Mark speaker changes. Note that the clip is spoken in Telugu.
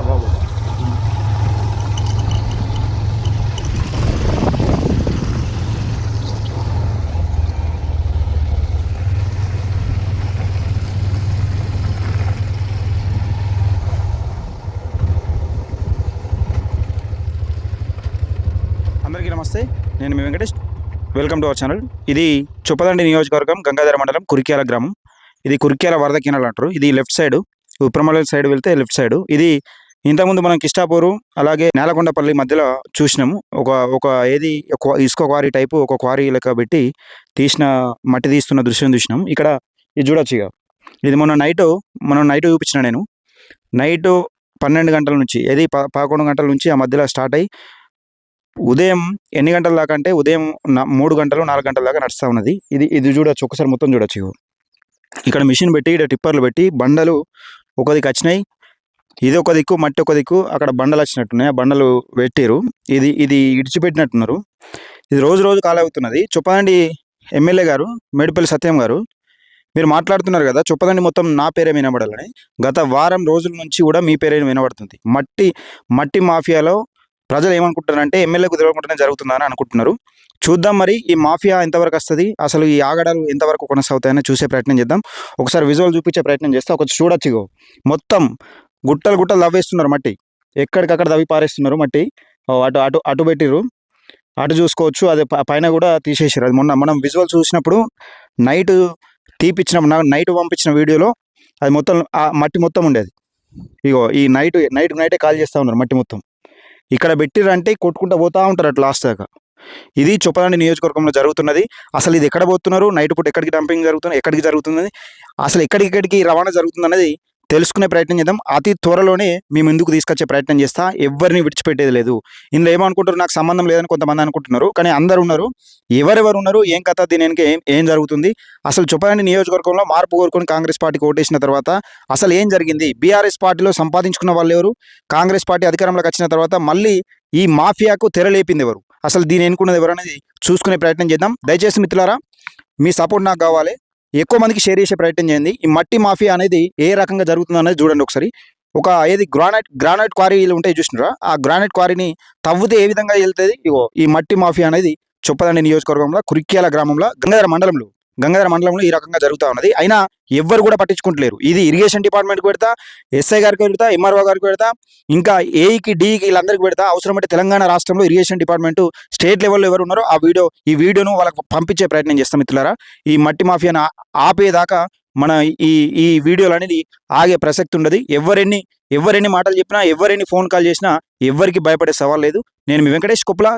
Speaker 1: తీరా బాబు. అందరికీ నమస్తే, నేను మీ Venkatesh. Welcome to our channel. ఇది చొప్పదండి నియోజకవర్గం, గంగాధర మండలం, కురిక్యాల గ్రామం. ఇది కురిక్యాల వరద కెనాల్ అంటారు. ఇది లెఫ్ట్ సైడ్, ఉప్రమల సైడ్ వెళ్తే లెఫ్ట్ సైడ్. ఇది ఇంతకుముందు మనం కిష్టాపూరు అలాగే నేలకొండపల్లి మధ్యలో చూసినాము. ఒక ఇసుక క్వారీ టైపు ఒక క్వారీ లెక్క పెట్టి తీసిన మట్టి తీస్తున్న దృశ్యం చూసినాం. ఇక్కడ ఇది చూడొచ్చు. ఇక ఇది మనం నైట్ చూపించిన. నేను నైట్ 12 గంటల నుంచి 11 గంటల నుంచి ఆ మధ్యలో స్టార్ట్ అయ్యి ఉదయం ఎన్ని గంటల దాకా అంటే ఉదయం 3 గంటలు 4 గంటల దాకా నడుస్తూ ఉన్నది. ఇది చూడొచ్చు, ఒకసారి మొత్తం చూడొచ్చు. ఇక్కడ మిషన్ పెట్టి ఇక్కడ టిప్పర్లు పెట్టి బండలు ఒక దిక్కు వచ్చినాయి. ఇది ఒక దిక్కు, మట్టి ఒక దిక్కు, అక్కడ బండలు వచ్చినట్టున్నాయి. ఆ బండలు పెట్టారు. ఇది ఇడిచిపెట్టినట్టున్నారు. ఇది రోజు రోజు కాలవుతున్నది. చొప్పదండి ఎమ్మెల్యే గారు మేడిపల్లి సత్యం గారు, మీరు మాట్లాడుతున్నారు కదా చొప్పదండి మొత్తం నా పేరే వినబడాలని. గత వారం రోజుల నుంచి కూడా మీ పేరే వినబడుతుంది. మట్టి మాఫియాలో ప్రజలు ఏమనుకుంటున్నారంటే ఎమ్మెల్యేకు తెలియకుండానే జరుగుతుందని అనుకుంటున్నారు. చూద్దాం మరి ఈ మాఫియా ఎంతవరకు వస్తుంది, అసలు ఈ ఆగడాలు ఎంతవరకు కొనసాగుతాయని చూసే ప్రయత్నం చేద్దాం. ఒకసారి విజువల్ చూపించే ప్రయత్నం చేస్తే ఒక చూడొచ్చు. మొత్తం గుట్టలు తవ్వేస్తున్నారు. మట్టి ఎక్కడికక్కడ తవ్వి పారేస్తున్నారు. మట్టి అటు పెట్టిరు, అటు చూసుకోవచ్చు. అది పైన కూడా తీసేసారు. అది మొన్న మనం విజువల్ చూసినప్పుడు నైట్ నైట్ పంపించిన వీడియోలో అది మొత్తం ఆ మట్టి మొత్తం ఉండేది. ఇగో ఈ నైటే కాల్ చేస్తూ ఉన్నారు. మట్టి మొత్తం ఇక్కడ పెట్టిరంటే కొట్టుకుంటూ పోతూ ఉంటారు అట్లా లాస్ట్ దాకా. ఇది చొప్పదండి నియోజకవర్గంలో జరుగుతున్నది. అసలు ఇది ఎక్కడ పోతున్నారు, నైట్ పూట ఎక్కడికి డంపింగ్ జరుగుతుంది, ఎక్కడికి జరుగుతుంది, అసలు ఎక్కడికి రవాణా జరుగుతుంది అనేది తెలుసుకునే ప్రయత్నం చేద్దాం. అతి త్వరలోనే మీ ముందుకు తీసుకొచ్చే ప్రయత్నం చేస్తా. ఎవరిని విడిచిపెట్టేది లేదు. ఇందులో ఏమనుకుంటారు, నాకు సంబంధం లేదని కొంతమంది అనుకుంటున్నారు. కానీ అందరు ఉన్నారు. ఎవరెవరు ఉన్నారు, ఏం కథ, దీనికి ఏం జరుగుతుంది, అసలు చొప్పదండి నియోజకవర్గంలో మార్పు కోరుకొని కాంగ్రెస్ పార్టీకి ఓటేసిన తర్వాత అసలు ఏం జరిగింది, బీఆర్ఎస్ పార్టీలో సంపాదించుకున్న వాళ్ళు ఎవరు, కాంగ్రెస్ పార్టీ అధికారంలోకి వచ్చిన తర్వాత మళ్ళీ ఈ మాఫియాకు తెరలేపింది ఎవరు, అసలు దీని ఎన్నుకున్నది ఎవరు అనేది చూసుకునే ప్రయత్నం చేద్దాం. దయచేసి మిత్రులారా మీ సపోర్ట్ నాకు కావాలి. ఎక్కువ మందికి షేర్ చేసే ప్రయత్నం చేయండి. ఈ మట్టి మాఫియా అనేది ఏ రకంగా జరుగుతుంది అనేది చూడండి ఒకసారి. గ్రానైట్ క్వారీలు ఉంటాయి చూసినారా, ఆ గ్రానైట్ క్వారీని తవ్వితే ఏ విధంగా వెళ్తుంది. ఈ మట్టి మాఫియా అనేది చొప్పదండి నియోజకవర్గంలో కురిక్యాల గ్రామంలో గంగాధర మండలంలో ఈ రకంగా జరుగుతూ ఉన్నది. అయినా ఎవ్వరు కూడా పట్టించుకుంటలేరు. ఇది ఇరిగేషన్ డిపార్ట్మెంట్కి పెడతా, ఎస్ఐ గారికి పెడతా, ఎంఆర్ఓ గారికి పెడతా, ఇంకా ఏఈకి డిఈకి వీళ్ళందరికీ పెడతా. అవసరమైతే తెలంగాణ రాష్ట్రంలో ఇరిగేషన్ డిపార్ట్మెంట్ స్టేట్ లెవెల్లో ఎవరు ఉన్నారో ఈ వీడియోను వాళ్ళకు పంపించే ప్రయత్నం చేస్తాం మిత్రులారా. ఈ మట్టి మాఫియాను ఆపేదాకా మన ఈ వీడియోలు అనేది ఆగే ప్రసక్తి ఉండదు. ఎవరెన్ని మాటలు చెప్పినా, ఎవరెన్ని ఫోన్ కాల్ చేసినా ఎవ్వరికి భయపడే సవాల్ లేదు. నేను మీ వెంకటేష్ కుప్పల,